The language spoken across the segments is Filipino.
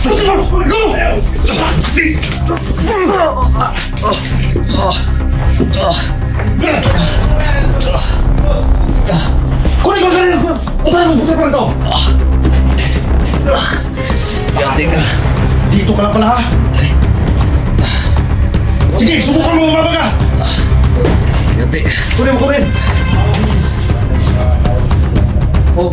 Kunin ko kanina! Punta mo pa ito! Yate ka. Dito ka lang pala ha? Sige, subukan mo umabag ka! Yate. Kunin mo, kunin! Oh.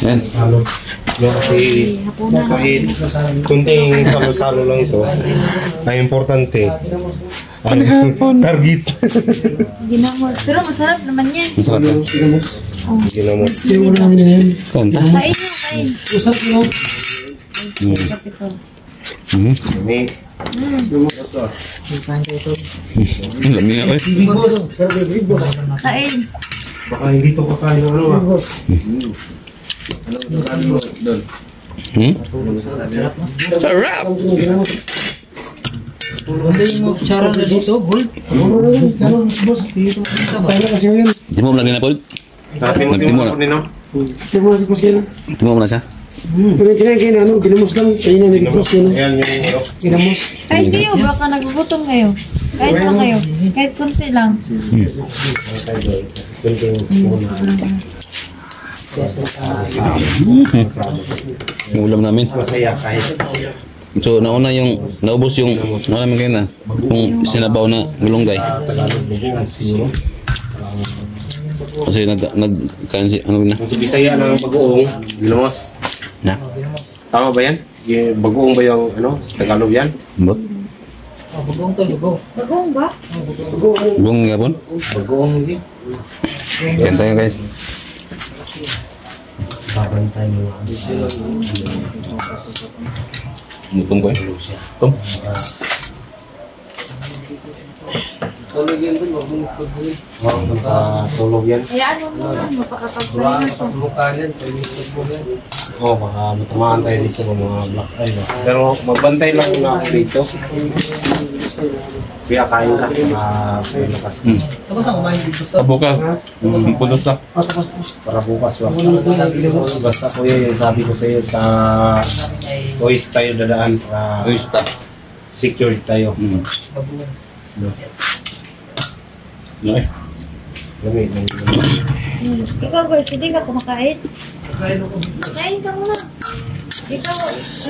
Yan. Halo. Kasi kahit kunting salo-salo lang ito, ay importante. Target. Ginamos. Pero masarap naman yan. Masarap yan. Ginamos. Konta. Kain nyo, kain. Usap mo. Sarap ito. May Lami nga eh. Kain. baka hindi ito kakain ng ano ah. Sarap! Sarap na dito, Gold. Di mo lagi na, Paul? Nagtimo na. Timo mo na siya? Kaya ano, ginamos lang. Kaya na nag-cross yun. Ayan yung ano. Ginamos. Kahit kayo, baka nagugutom kayo. Kahit lang kayo. Kahit kunti lang. Yung ulam namin. Masaya kahit. So, nauna yung, naubos yung, ano namin kayo na, yung sinabaw na gulunggay. Kasi kain si, ano na? Sa Bisaya ng bagoong, ginamos. Na? Tama ba yan? Bagoong ba yung ano? Sa Tagalog yan? Bot? Bagong to, lugo. Bagong ba? Buong gapon? Bagoong hindi. Yan tayo guys. Mutom ko eh. Tom? Tulog yan dun, magmumukod-bulog. Tulog yan. Hayaan mo naman, mapakapag-play na siya. Mukha yan, pag-mukod yan. Oo, baka matamaan tayo dito sa mga black eye. No? Pero magbantay lang na ako dito. Kaya kain ka. Kaya lakas ka. Tapos ang kumain dito to. Bukas. Pulos na. Para bukas ba? Basta ko yun, sabi ko sa iyo sa Ois tayo dadaan para Oyster. secured tayo. Okay. Lamig. Ikaw guys, hindi ka kumakain? Kain ka muna. Ikaw,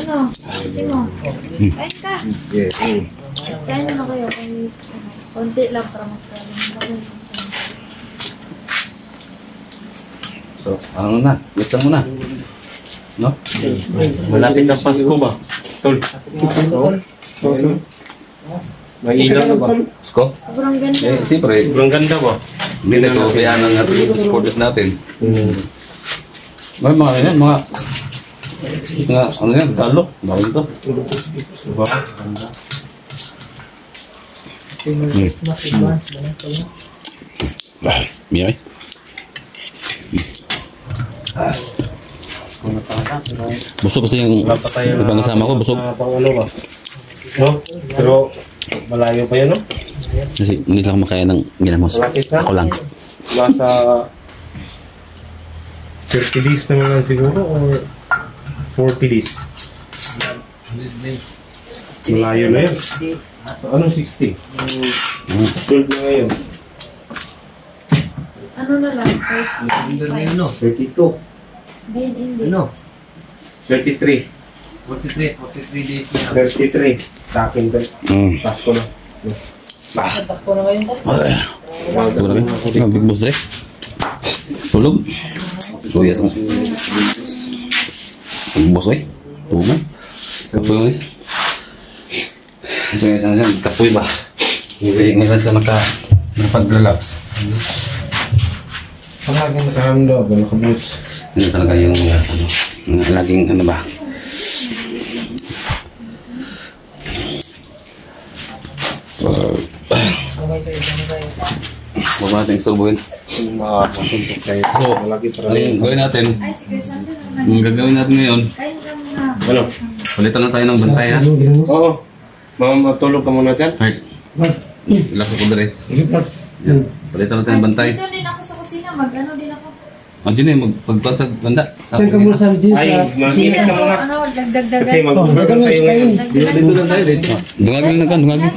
ano? Kasi mo. Kain ka. Yes. Kain na kayo. Konti lang para magkaroon. So, ano na? Gusto mo na? No? Malapit na Pasko ba? Tol. May ilaw na ba? Sko? Sobrang ganda. Eh, siyempre. Sobrang ganda ba? Hindi na ito. Kaya nang supporters natin. May mga ganyan, mga ano yan, talo. Bakit ito? Diba? Miyay. Busog kasi yung ibang kasama ko, busog. Pang ano ba? No? Pero malayo pa yan, no? Kasi hindi lang makaya ng ginamos. Malapit na. Ako lang. Nasa 30 days naman lang siguro or 40 days. Malayo na yun. Ano 60? 12 na ngayon. Ano na lang? 32. Hindi. Ano? 33. 43 days na. 33. Sa akin ba? Pasko na. Pasko na ngayon to. Ito na rin. Big boss dre. Tulog. Luya sa big boss eh. Tulog. Kapoy mo eh. Isa kapoy ba? Ngayon ka nakapag-relax. Palaging nakahandog, nakaboots. Ano talaga yung ano, laging ano ba? Huwag natin istorbohin. Yung mga masuntok kayo. So, Malaki para ang gawin natin, Ay, sige, sandal naman. ang gagawin natin ngayon, Kain ka muna. Ano? palitan na tayo ng bantay ha. Oo. Matulog ka muna dyan. Right. Relax ako dere. Yan. Palitan natin ng bantay. Dito din ako sa kusina. Mag-ano din ako. Andiyan eh, magpagpag sa banda. Sa Saan ka muna kusina. sa dito Ay, sa... mag-ingat ka muna. Ano, dagdag-dagan. Kasi mag-burger tayo ngayon. Dito lang tayo, dito. Dungagin na ka, dungagin.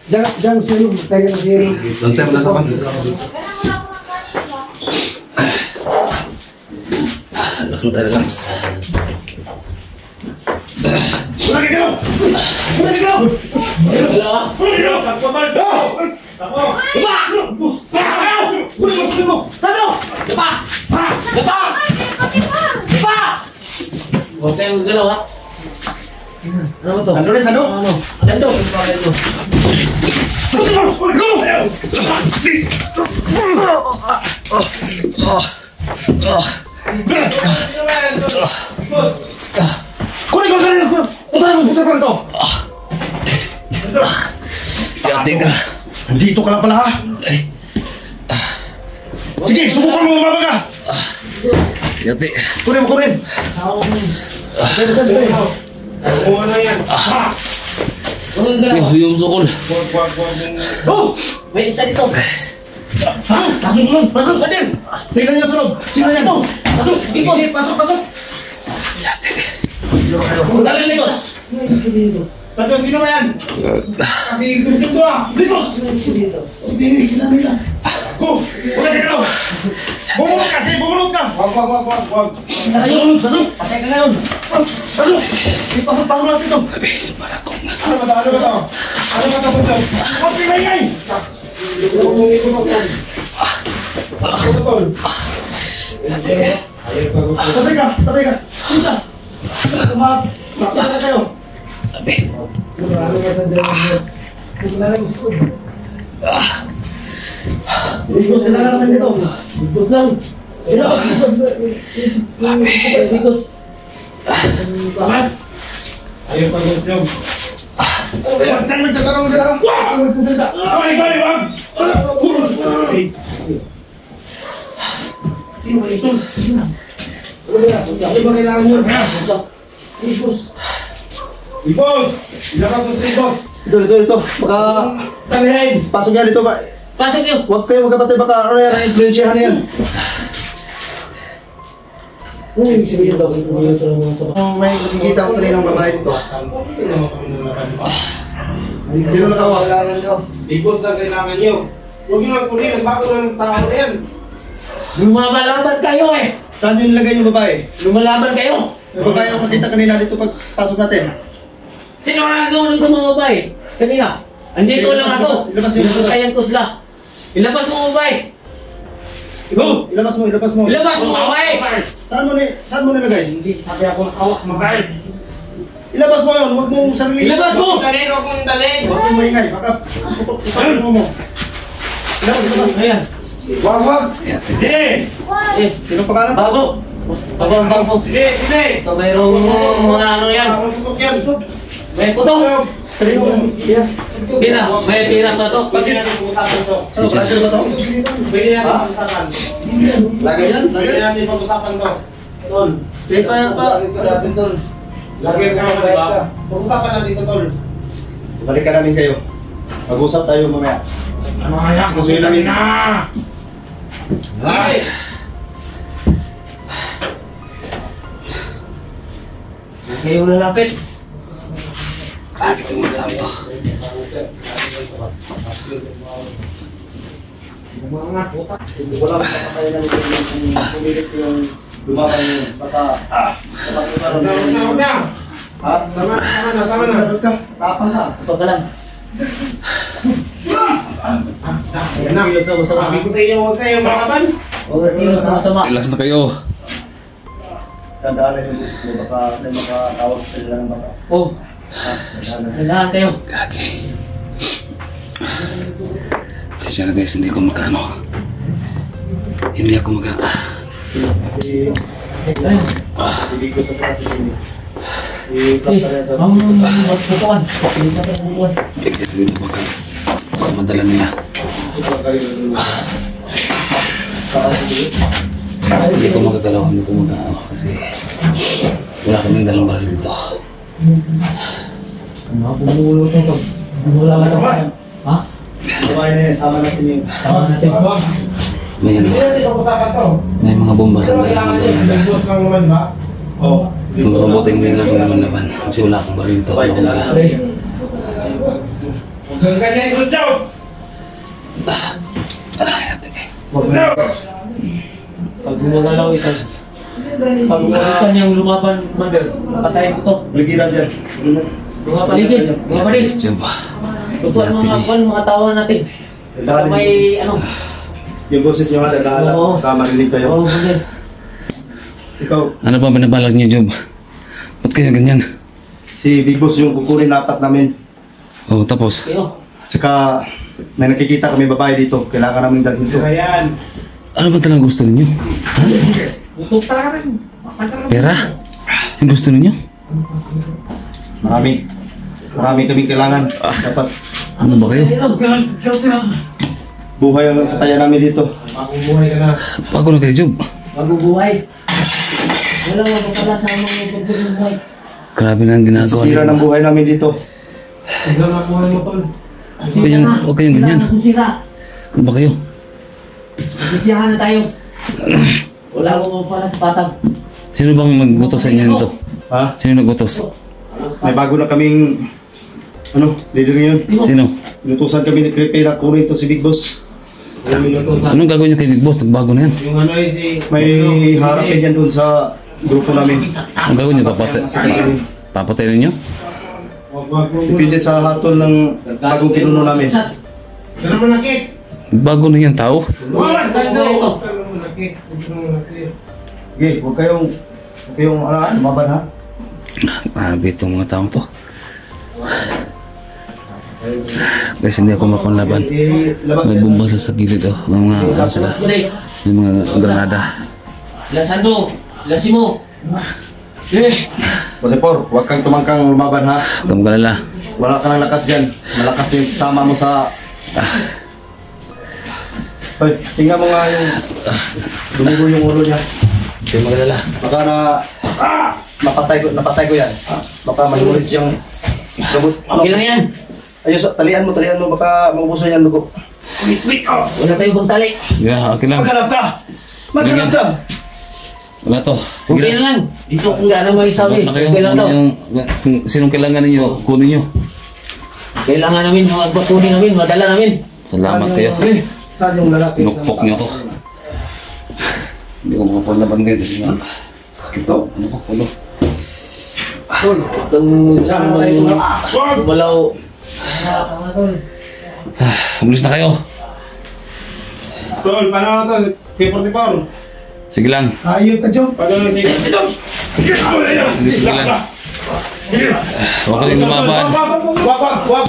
Diyan, sino, tayo na sino. Bantay mo na sa pan. Relax mo tayo, relax. Huwag kayong galaw ha. Ano ba to? Ano rin, ano? Dando. Kunin ko! Punta pa rito! Yate ka. Nandito ka lang pala ha? Sige, subukan mo umaba ka! Yate. Kunin mo! Kung ano yan? Yung sukol. Oh! May isa dito. Pasok! Kadir! Tingnan niyo sa loob! Sino yan? Ito! Pasok! Bigos! Sige, pasok! Galing Ligos! Sino ba yan? Kasi gusto ko ah! Ligos! Go! Wala ka daw! Bumulot ka! Wag! Pasok! Patay ka ngayon! Pasok! Pasok natin ito! Ano ba ito? Huwag pinayay! Tatay ka! Punta! Maksaya na kayo! Ligos, kailangan natin dito. Bigos lang! Bigos! Tamas! Ayaw pa yung job. Huwag kang magtatanong sila. Huwag kang magsasalita. Wag! Sino ba ito? Ano ba kailangan mo? Ligos! Ilabas mo sa ligos! Ito. Baka... Talihin! Pasok yan dito ba? Pasok yun! Huwag kayo magkapatid. Baka ano yan, influensyahan yan. Ano yung sabihin daw? May nakikita ko kaninang babae dito. Sino nakawag? Ligos na kailangan nyo. Huwag nyo lang kunin. Nagbago ng tao na yan. Lumalaban kayo eh! Saan nyo nilagay yung babae? Lumalaban kayo! Yung babae ang makita kanina dito pagpasok natin. Sino ang nagawin ko mga babae? Kanina? Andito lang ako! Ilabas yung Kayang kusla! Ilabas mo mga babae! Go! Ilabas mo. Ilabas mo mga babae! Saan mo nilagay? Hindi, sabi ako nakawak sa mga Ilabas mo yun. Huwag mong sarili. Ilabas mo! Huwag mong maingay. Baka putok mo. Ilabas. Ayan! Wag. Sige. Eh, Sino pangalan? bago! Bago! Sige. Ito mayroong mga ano yan! Putok yan. May puto! Pira! May pira pa to! Pwede natin pag-usapan to. Lagay ba to? Pwede natin pag-usapan. Lagay yan? Pwede natin pag-usapan to. Tol. Sige pa. Lagay ka naman, diba? Pag-usapan natin to, Tol. Balik ka namin kayo. Mag-usap tayo mamaya. Sikusuyo namin. Ay! Kayo lalapit! Bakit yung madam to? Wala pa kayo ng pumilit yung lumaban yun. Baka... Huwag na! Ha? Tama na. Tapang ka. Ito ka lang! Yan na. Sabi ko sa inyo, huwag kayo makaban. Huwag kayo sama-sama! Relax na kayo. Tandaan yung baka may makatawag sila ng baka. Oh! Kailangan kayo! Gagi. Pasensya na guys, hindi ko makano. Hindi ako mag... Ang magputuan. Dito baka madala nila. Hindi ko magagalaw, hindi ko mag-ano kasi wala kaming dalang baril dito. Mga pumulot nito. Wala ka ito. Ha? Sama natin. May ano, may mga bomba sa dala. Mabuti hindi na ako naman laban kasi wala akong baril dito, wala akong dala. Pag gumagalaw ito. Pag gumagalaw niyang lumaban, patayin ko to. Ligiran dyan. Lumapaligid. Lumapaligid. Diyan ba? Tutuan mga tao natin. Baka may ano. Yung boses nyo nga, nag-aalap. Oo. Marinig kayo. Oo, brother. Ikaw, Ano ba binabalak niyo, Job? Ba't kaya ganyan? si Big Boss yung kukunin na apat namin. Oh, tapos? Kayo. Tsaka, may nakikita kami babae dito. Kailangan namin dalhin ito. Ano ba talagang gusto ninyo? Utok ka rin. Pera? Yung gusto ninyo? Marami. Marami kaming kailangan. Dapat Ano ba kayo? buhay ang katayan namin dito. Bago na kayo, Job. Magubuhay. Wala mo pala sa mga pagbubuhay. Grabe na ang ginagawa Sisira ng buhay namin dito. Huwag kayong ganyan. Kung sira. Ano ba kayo? Sisiyahan na tayo. Wala mo pala sa patag. Sino bang magbutos sa inyo nito? Ha? Sino nagbutos? May bago na kaming leader ngayon. Sino? Inutusan kami ni Creepy na kunin to si Big Boss. Anong gagawin niyo kay Big Boss? Nagbago na yan. May harapin yan doon sa grupo namin. Ang gagawin niyo? Papatay ninyo? Depende sa hatol ng bagong pinuno namin. Bago na yan tao. Okay, huwag kayong lumaban ha. Grabe itong mga taong to. Kasi hindi ako mapanlaban. May bomba sa gilid oh. May mga ano sila. May mga granada. Lasando. Lasimo. Pasipor, huwag kang tumangkang lumaban ha. Huwag kang magalala. Wala ka ng lakas dyan. Malakas yung tama mo sa... Ay, tingnan mo nga yung... Dumugo yung ulo niya. Huwag kang magalala. Baka napatay ko yan. Baka mahimulit siyang... Okay lang yan. Ayos, talian mo, baka maubusan yan dugo. Wala tayo bang tali. Yeah, okay lang. Maghanap ka! Maghanap ka! Wala to. Okay Sige na lang. Dito kung saan ang may sabi. na kayo. Okay lang daw. Kung sinong kailangan ninyo, kunin nyo. Kailangan namin, mga batunin namin, madala namin. Salamat kayo. Saan yung lalaki? Nukpok nyo ako. Hindi ko makapanlaban kayo kasi nga. Ito, ano ko, ulo. Gumalaw. Umalis na kayo. Tol, paano na ito? K44? Sige lang. Ayun ka, Jom. Paano na sige? Sige lang. Huwag ka rin lumaban. Wag!